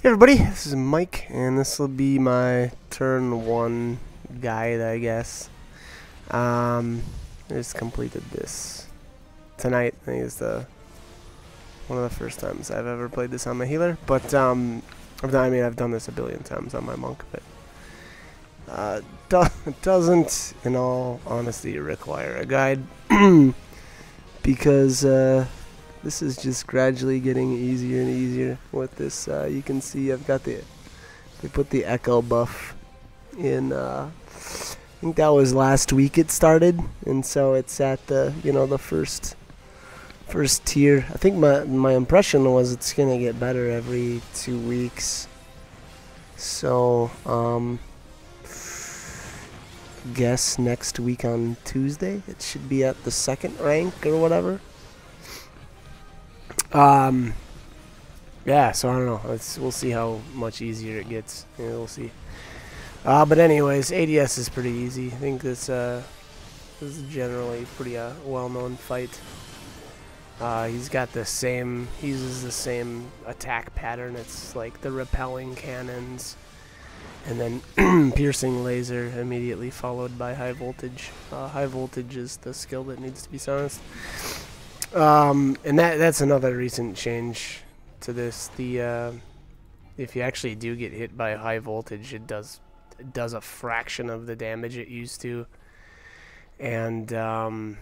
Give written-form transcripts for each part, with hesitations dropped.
Hey everybody, this is Mike, and this will be my turn 1 guide, I guess. I just completed this tonight. I think it's one of the first times I've ever played this on my healer, but I've done this a billion times on my monk, but it doesn't, in all honesty, require a guide because this is just gradually getting easier and easier with this. You can see I've got they put the echo buff in, I think that was last week it started, and so it's at the, the first tier. I think my impression was it's gonna get better every 2 weeks. So, guess next week on Tuesday it should be at the 2nd rank or whatever. Yeah, so I don't know. We'll see how much easier it gets. Yeah, we'll see. But anyways, ADS is pretty easy. I think this is generally pretty well-known fight. He uses the same attack pattern. It's like the repelling cannons, and then piercing laser immediately followed by high voltage. High voltage is the skill that needs to be silenced. And that's another recent change to this. If you actually do get hit by high voltage, it does a fraction of the damage it used to. And I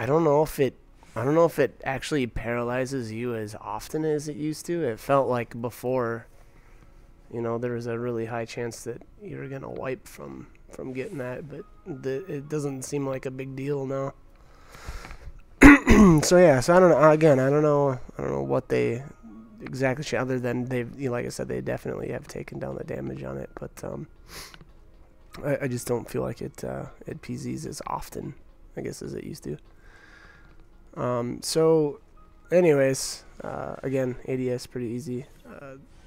don't know if it actually paralyzes you as often as it used to. It felt like before, there was a really high chance that you were gonna wipe from getting that, but it doesn't seem like a big deal now. So yeah, I don't know. Again, I don't know what they exactly should, other than like I said, they definitely have taken down the damage on it. But I just don't feel like it PZs as often, I guess, as it used to. So, anyways, again, ADS pretty easy.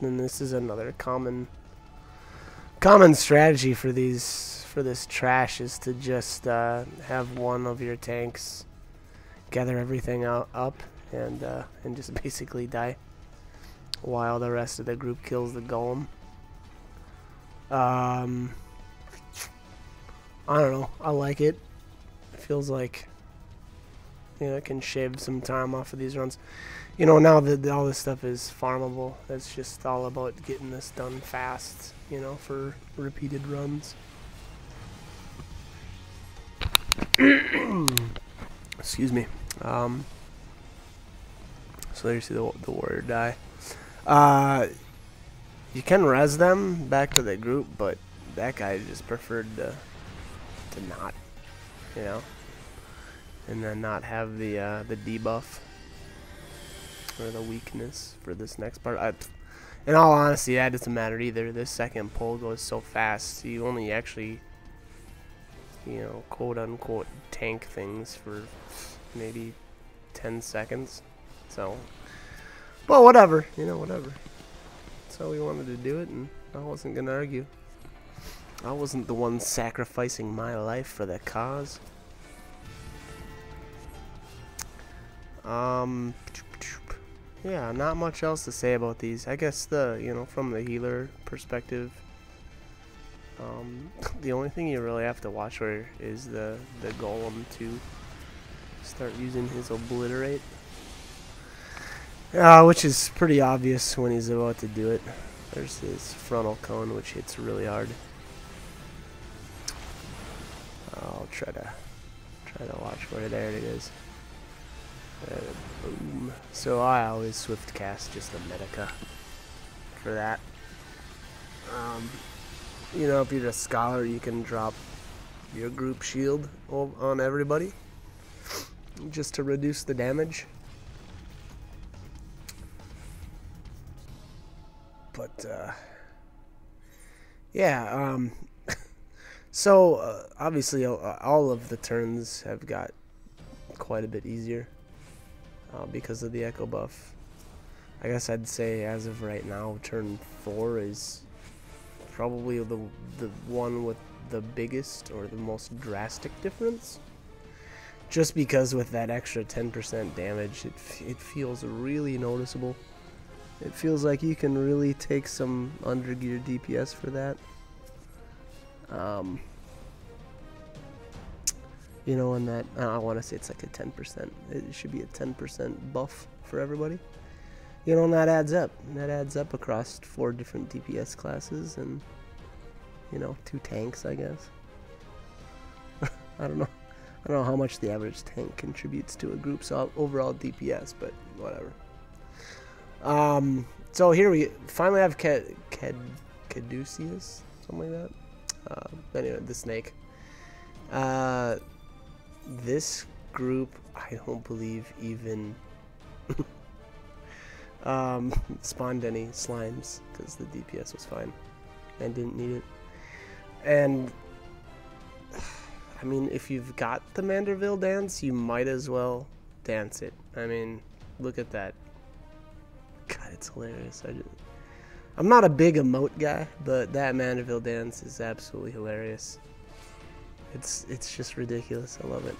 And this is another common strategy for this trash, is to just have one of your tanks gather everything up and just basically die while the rest of the group kills the golem. I don't know. I like it. It feels like it can shave some time off of these runs. Now that all this stuff is farmable, it's just all about getting this done fast. For repeated runs. Excuse me. So there you see the warrior die. You can res them back to the group, but that guy just preferred to not, and then not have the debuff or the weakness for this next part. In all honesty, that doesn't matter either. This second pull goes so fast, you only actually, quote unquote tank things for maybe 10 seconds. So, well, whatever, whatever. That's how we wanted to do it, and I wasn't gonna argue. I wasn't the one sacrificing my life for the cause. Yeah, not much else to say about these. I guess from the healer perspective, the only thing you really have to watch for is the golem to start using his obliterate, which is pretty obvious when he's about to do it. There's his frontal cone, which hits really hard. I'll try to watch where there it is. Boom. So I always swift cast just a Medica for that. If you're a scholar, you can drop your group shield on everybody just to reduce the damage. But yeah, so obviously all of the turns have got quite a bit easier because of the echo buff. I guess I'd say as of right now, turn 4 is probably the one with the biggest or the most drastic difference. Just because with that extra 10% damage, it feels really noticeable. It feels like you can really take some undergear DPS for that. You know, and that, I want to say it's like a 10%. It should be a 10% buff for everybody. You know, and that adds up. That adds up across 4 different DPS classes and, you know, 2 tanks, I guess. I don't know how much the average tank contributes to a group's overall DPS, but whatever. So here we finally have Caduceus, something like that. Anyway, the snake. This group, I don't believe even spawned any slimes because the DPS was fine and didn't need it. And I mean, if you've got the Manderville dance, you might as well dance it. I mean, look at that. God, it's hilarious. I'm not a big emote guy, but that Manderville dance is absolutely hilarious. It's just ridiculous. I love it.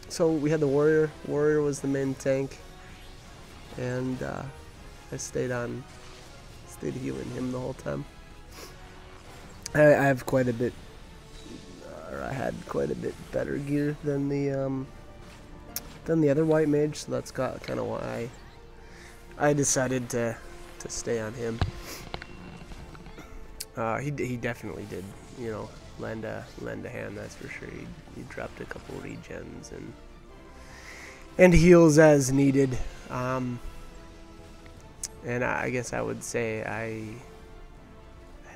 So we had the warrior. Warrior was the main tank, and I stayed healing him the whole time. I have quite a bit, or I had quite a bit better gear than the other white mage, so that's kind of why I decided to stay on him. He definitely did, you know, lend a hand, that's for sure. He dropped a couple regens and heals as needed. And I guess I would say I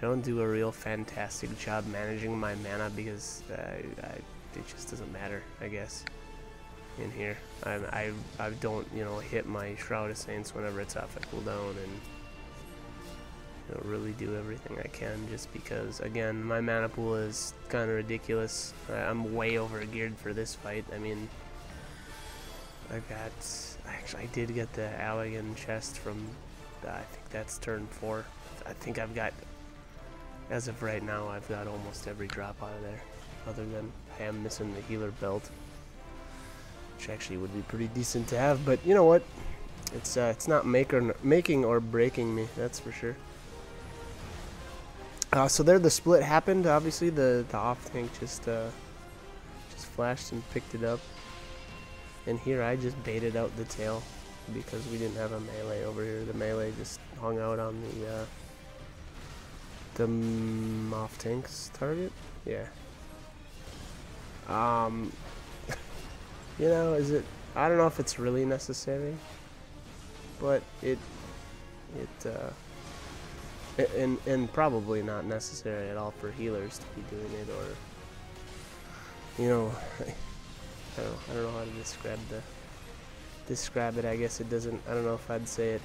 don't do a real fantastic job managing my mana because it just doesn't matter, I guess. In here, I don't, you know, hit my Shroud of Saints whenever it's off a cooldown, and you know, really do everything I can, just because again my mana pool is kind of ridiculous. I'm way over geared for this fight. I mean, I did get the Allagan chest from I think that's turn 4. I think I've got, as of right now, I've got almost every drop out of there, other than I am missing the healer belt, which actually would be pretty decent to have. But you know what? It's not making or breaking me, that's for sure. So there, the split happened. Obviously, the off tank just flashed and picked it up, and here I just baited out the tail because we didn't have a melee over here. The melee just hung out on the off tank's target. Yeah. You know, I don't know if it's really necessary, but and probably not necessary at all for healers to be doing it, or, you know, I don't know how to describe it. I guess it doesn't, I don't know if I'd say it.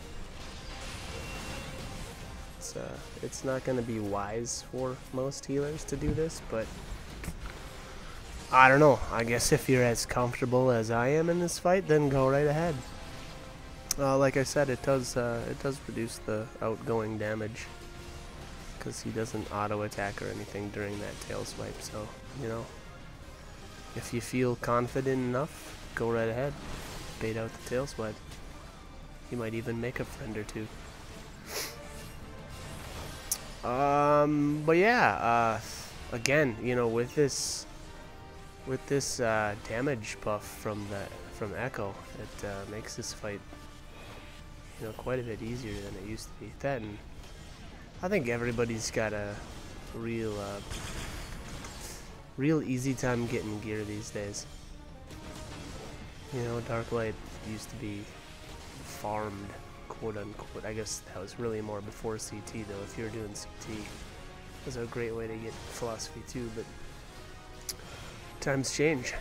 It's not going to be wise for most healers to do this, but I don't know. I guess if you're as comfortable as I am in this fight, then go right ahead. Like I said, it does reduce the outgoing damage because he doesn't auto attack or anything during that tail swipe. So, you know, if you feel confident enough, go right ahead, bait out the tail swipe. You might even make a friend or two. But yeah, again, you know, with this damage buff from Echo, it makes this fight, you know, quite a bit easier than it used to be. That, and I think everybody's got a real easy time getting gear these days. You know, Darklight used to be farmed, quote unquote. I guess that was really more before CT though. If you were doing CT, it was a great way to get philosophy too, but times change.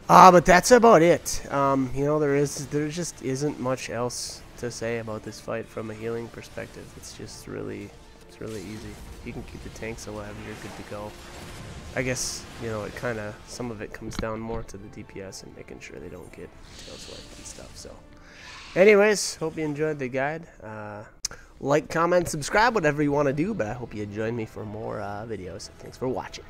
But that's about it. You know, there just isn't much else to say about this fight from a healing perspective. It's really easy. If you can keep the tanks alive, you're good to go. I guess, you know, some of it comes down more to the DPS and making sure they don't get tail swiped and stuff. So, anyways, hope you enjoyed the guide. Like, comment, subscribe, whatever you want to do, but I hope you join me for more videos. Thanks for watching.